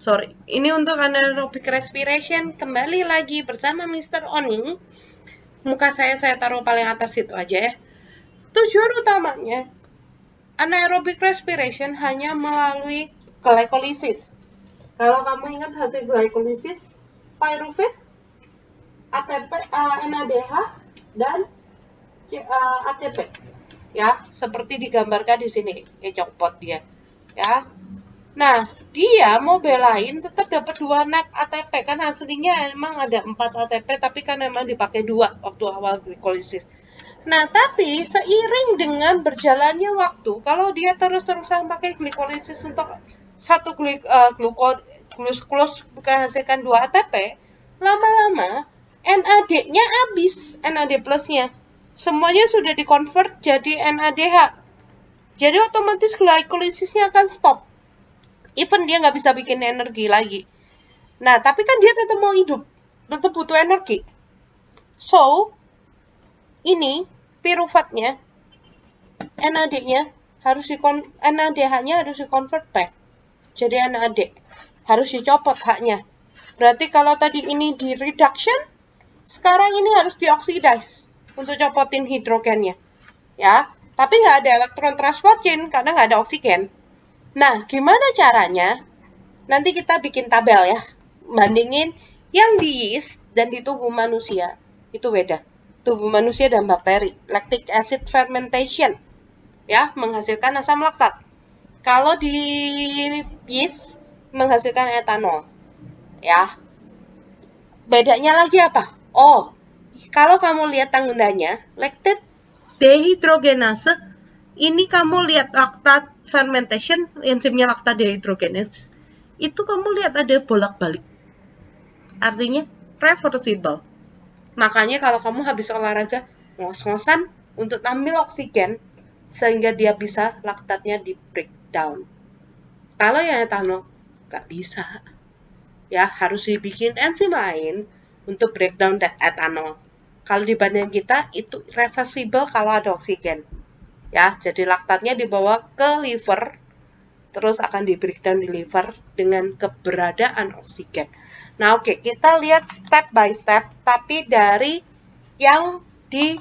sorry, ini untuk anaerobic respiration. Kembali lagi bersama Mr. Oni. Muka saya taruh paling atas itu aja ya. Tujuan utamanya anaerobic respiration hanya melalui glycolysis. Kalau kamu ingat hasil glycolysis, pyruvate, ATP, NADH, dan ATP. Ya, seperti digambarkan di sini. Copot dia. Ya. Nah, dia mau belain tetap dapat 2 net ATP kan aslinya emang ada 4 ATP tapi kan emang dipakai 2 waktu awal glikolisis. Nah, tapi seiring dengan berjalannya waktu, kalau dia terus-terusan pakai glikolisis untuk satu glukos menghasilkan 2 ATP, lama-lama NAD-nya habis, NAD plusnya. Semuanya sudah dikonvert jadi NADH. Jadi otomatis glikolisisnya akan stop. Even dia nggak bisa bikin energi lagi. Nah, tapi kan dia tetap mau hidup. Tetap butuh energi. So, ini piruvatnya, NAD-nya NADH-nya harus dikonvert back. Jadi NAD. Harus dicopot H-nya. Berarti kalau tadi ini di reduction, sekarang ini harus dioxidize untuk copotin hidrogennya. Ya, tapi nggak ada elektron transport chain karena nggak ada oksigen. Nah, gimana caranya? Nanti kita bikin tabel ya. Bandingin yang di yeast dan di tubuh manusia. Itu beda. Tubuh manusia dan bakteri. Lactic acid fermentation. Ya, menghasilkan asam laktat. Kalau di yeast, menghasilkan etanol. Ya. Bedanya lagi apa? Oh, kalau kamu lihat tandanya, lactate dehydrogenase, ini kamu lihat laktat fermentation, enzimnya laktat dehydrogenase, itu kamu lihat ada bolak-balik. Artinya reversible. Makanya kalau kamu habis olahraga, ngos-ngosan untuk ambil oksigen, sehingga dia bisa laktatnya di breakdown. Kalau yang etanol, nggak bisa. Ya, harus dibikin enzim lain untuk breakdown etanol. Kalau dibanding kita, itu reversible kalau ada oksigen. Ya, jadi laktatnya dibawa ke liver, terus akan di breakdown di liver dengan keberadaan oksigen. Nah, oke, kita lihat step by step, tapi dari yang di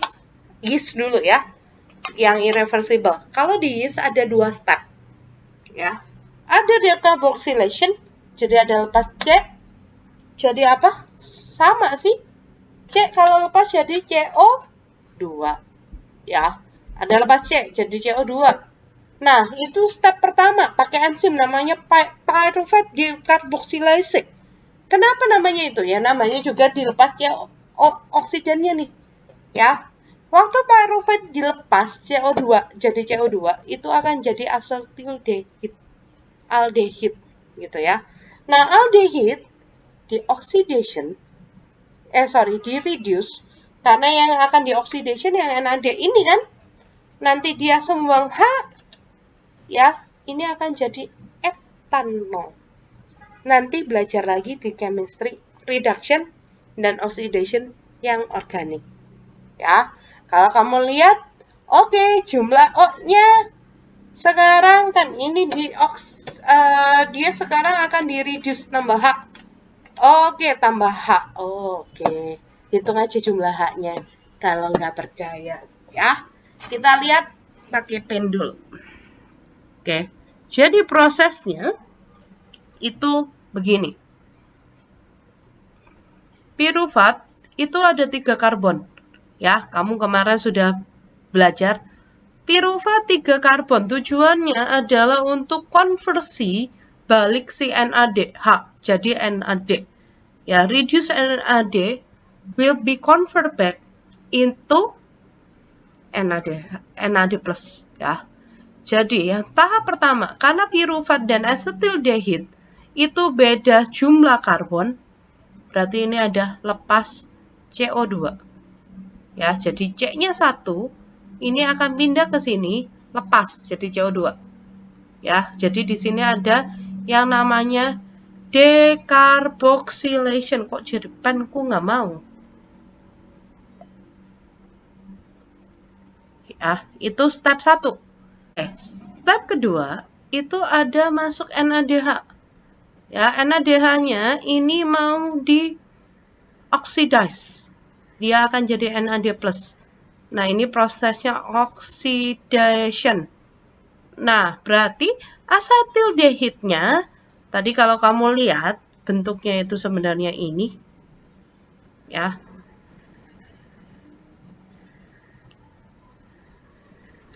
yeast dulu ya, yang irreversible. Kalau di yeast ada 2 step, ya. Ada decarboxylation, jadi ada lepas C. Jadi apa? Sama sih. C kalau lepas jadi CO2. Ya, ada lepas C jadi CO2. Nah, itu step pertama, pakai enzim namanya pyruvate decarboxylase. Kenapa namanya itu? Ya, namanya juga dilepas oksigennya nih. Ya. Waktu pyruvate dilepas CO2 jadi CO2, itu akan jadi asetildehid. Aldehid gitu ya. Nah, aldehid di reduce, karena yang akan di oxidation yang NAD ini kan, nanti dia sembuang H, ya, ini akan jadi etanol. Nanti belajar lagi di chemistry, reduction, dan oxidation yang organik. Ya, kalau kamu lihat, oke, jumlah O-nya sekarang kan ini dia sekarang akan di reduce tambah H. Oke, tambah H. Oke, hitung aja jumlah H-nya. Kalau nggak percaya, ya. Kita lihat pakai pen dulu. Oke, jadi prosesnya itu begini. Piruvat itu ada 3 karbon. Ya, kamu kemarin sudah belajar. Piruvat 3 karbon tujuannya adalah untuk konversi balik si NADH jadi NAD. Ya, reduce NAD will be convert back into NAD plus ya. Jadi yang tahap pertama, karena piruvat dan asetildehid itu beda jumlah karbon, berarti ini ada lepas CO2. Ya, jadi C-nya 1, ini akan pindah ke sini, lepas jadi CO2. Ya, jadi di sini ada yang namanya decarboxylation. Kok jadi penku nggak mau? Ya, itu step 1. Step kedua, itu ada masuk NADH. Ya, NADH-nya ini mau di oxidize. Dia akan jadi NAD+. Nah, ini prosesnya oxidation. Nah, berarti asatildehidnya tadi kalau kamu lihat bentuknya itu sebenarnya ini ya.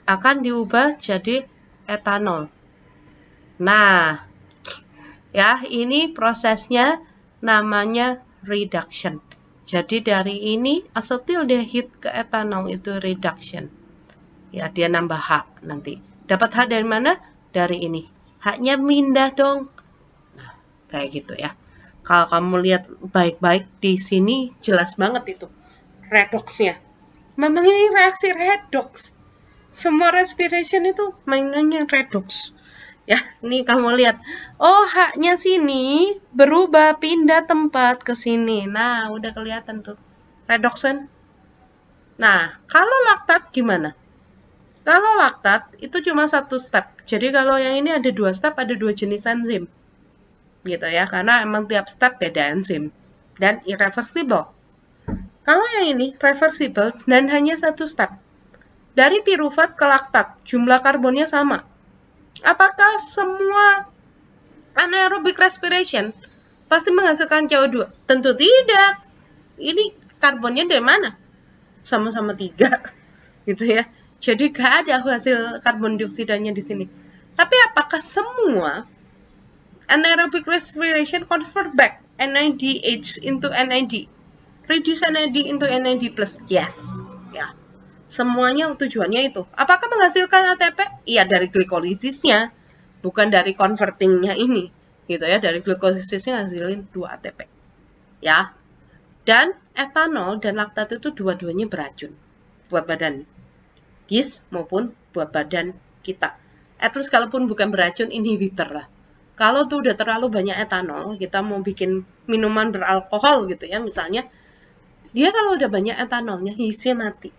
Akan diubah jadi etanol. Nah, ya, ini prosesnya namanya reduction. Jadi dari ini asatildehid ke etanol itu reduction. Ya, dia nambah H nanti. Dapat H dari mana? Dari ini. H-nya pindah dong. Nah, kayak gitu ya. Kalau kamu lihat baik-baik di sini jelas banget itu redoxnya. Memang ini reaksi redox. Semua respiration itu mainannya redox. Ya, nih kamu lihat. Oh, H-nya sini berubah pindah tempat ke sini. Nah, udah kelihatan tuh. Redoxan. Nah, kalau laktat gimana? Kalau laktat itu cuma satu step. Jadi kalau yang ini ada 2 step, ada 2 jenis enzim. Gitu ya, karena emang tiap step beda enzim. Dan irreversible. Kalau yang ini reversible dan hanya satu step. Dari piruvat ke laktat, jumlah karbonnya sama. Apakah semua anaerobic respiration pasti menghasilkan CO2? Tentu tidak. Ini karbonnya dari mana? Sama-sama 3. Gitu ya. Jadi gak ada hasil karbon dioksidanya di sini. Tapi apakah semua anaerobic respiration convert back NADH into NAD? Reduce NAD into NAD+. Yes. Ya. Semuanya tujuannya itu. Apakah menghasilkan ATP? Iya, dari glikolisisnya, bukan dari convertingnya ini. Gitu ya, dari glikolisisnya hasilin 2 ATP. Ya. Dan etanol dan laktat itu dua-duanya beracun buat badan gis maupun buat badan kita. At least kalaupun bukan beracun, inhibitor lah. Kalau tuh udah terlalu banyak etanol, kita mau bikin minuman beralkohol gitu ya misalnya, dia kalau udah banyak etanolnya, yeastnya mati.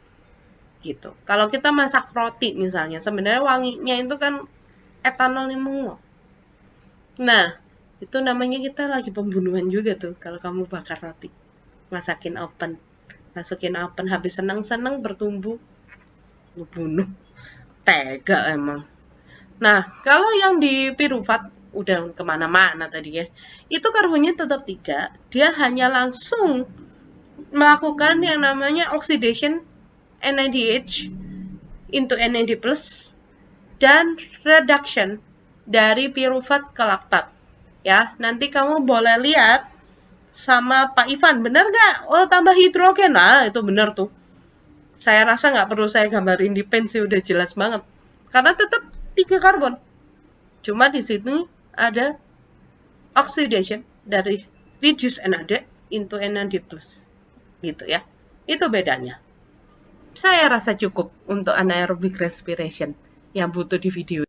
Gitu. Kalau kita masak roti misalnya, sebenarnya wanginya itu kan etanolnya menguap. Nah, itu namanya kita lagi pembunuhan juga tuh kalau kamu bakar roti. Masakin oven. Masukin oven habis senang-senang bertumbuh ngebunuh. Tega emang. Nah, kalau yang di piruvat udah kemana-mana tadi ya. Itu karbonnya tetap 3. Dia hanya langsung melakukan yang namanya oxidation NADH into NAD+ dan reduction dari piruvat ke laktat. Ya, nanti kamu boleh lihat sama Pak Ivan, bener nggak? Oh, tambah hidrogen. Nah, itu bener tuh. Saya rasa nggak perlu saya gambarin di pen sih, udah jelas banget. Karena tetap 3 karbon. Cuma di sini ada oxidation dari reduce NAD into NAD+. Gitu ya. Itu bedanya. Saya rasa cukup untuk anaerobic respiration yang butuh di video.